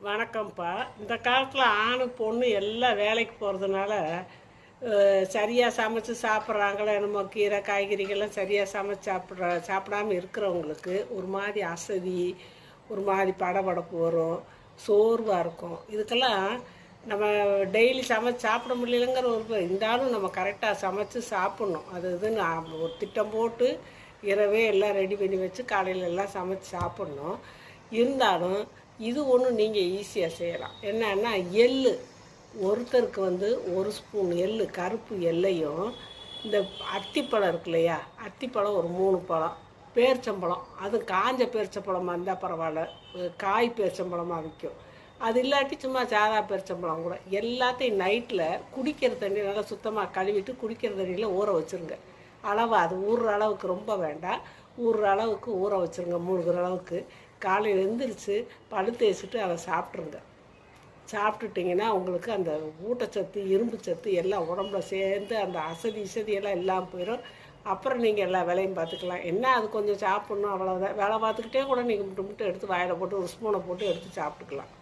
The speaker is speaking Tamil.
வணக்கம்ப்பா. இந்த காலத்தில் ஆணு பொண்ணு எல்லாம் வேலைக்கு போகிறதுனால சரியாக சமைச்சு சாப்பிட்றாங்களோ என்னமோ, கீரை காய்கறிகள்லாம் சரியாக சமைச்சு சாப்பிடாம இருக்கிறவங்களுக்கு ஒரு மாதிரி அசதி, ஒரு மாதிரி படபடப்பு வரும், சோர்வாக இருக்கும். இதுக்கெல்லாம் நம்ம டெய்லி சமைச்சு சாப்பிட முடியலங்கிற இருந்தாலும் நம்ம கரெக்டாக சமைச்சு சாப்பிட்ணும். அது இதுன்னு ஒரு திட்டம் போட்டு இரவே எல்லாம் ரெடி பண்ணி வச்சு காலையில் எல்லாம் சமைச்சு சாப்பிட்ணும். இருந்தாலும் இது ஒன்று நீங்கள் ஈஸியாக செய்யலாம். என்னன்னா எள்ளு, ஒருத்தருக்கு ஒரு ஸ்பூன் எள்ளு, கருப்பு எல்லையும், இந்த அத்திப்பழம் இருக்கு இல்லையா, அத்திப்பழம் ஒரு 3 பழம், பேரிச்சம்பழம், அது காஞ்ச பேரிச்சம்பழமாக இருந்தால் பரவாயில்ல, காய் பேரிச்சம்பழமாக விற்கும். அது இல்லாட்டி சும்மா சாதா பேரிச்சம்பழம் கூட எல்லாத்தையும் நைட்டில் குடிக்கிற தண்ணி நல்லா சுத்தமாக கழுவிட்டு குடிக்கிற தண்ணியில் ஊற வச்சுருங்க. அளவு அது ஊறுற அளவுக்கு ரொம்ப வேண்டாம், ஊறுற அளவுக்கு ஊற வச்சுருங்க, மூழ்கிற அளவுக்கு. காலையில் எழுந்திரிச்சு பழு தேய்ச்சிட்டு அதை சாப்பிட்ருங்க. சாப்பிட்டுட்டிங்கன்னா உங்களுக்கு அந்த ஊட்டச்சத்து, இரும்பு சத்து எல்லாம் உடம்புல சேர்ந்து அந்த இசதியெல்லாம் இல்லாமல் போயிடும். அப்புறம் நீங்கள் எல்லா வேலையும் பார்த்துக்கலாம். என்ன அது கொஞ்சம் சாப்பிட்ணும், அவ்வளோதான். வேலை பார்த்துக்கிட்டே கூட நீங்கள் முட்டை எடுத்து வாயில் போட்டு ஒரு ஸ்பூனை போட்டு எடுத்து சாப்பிட்டுக்கலாம்.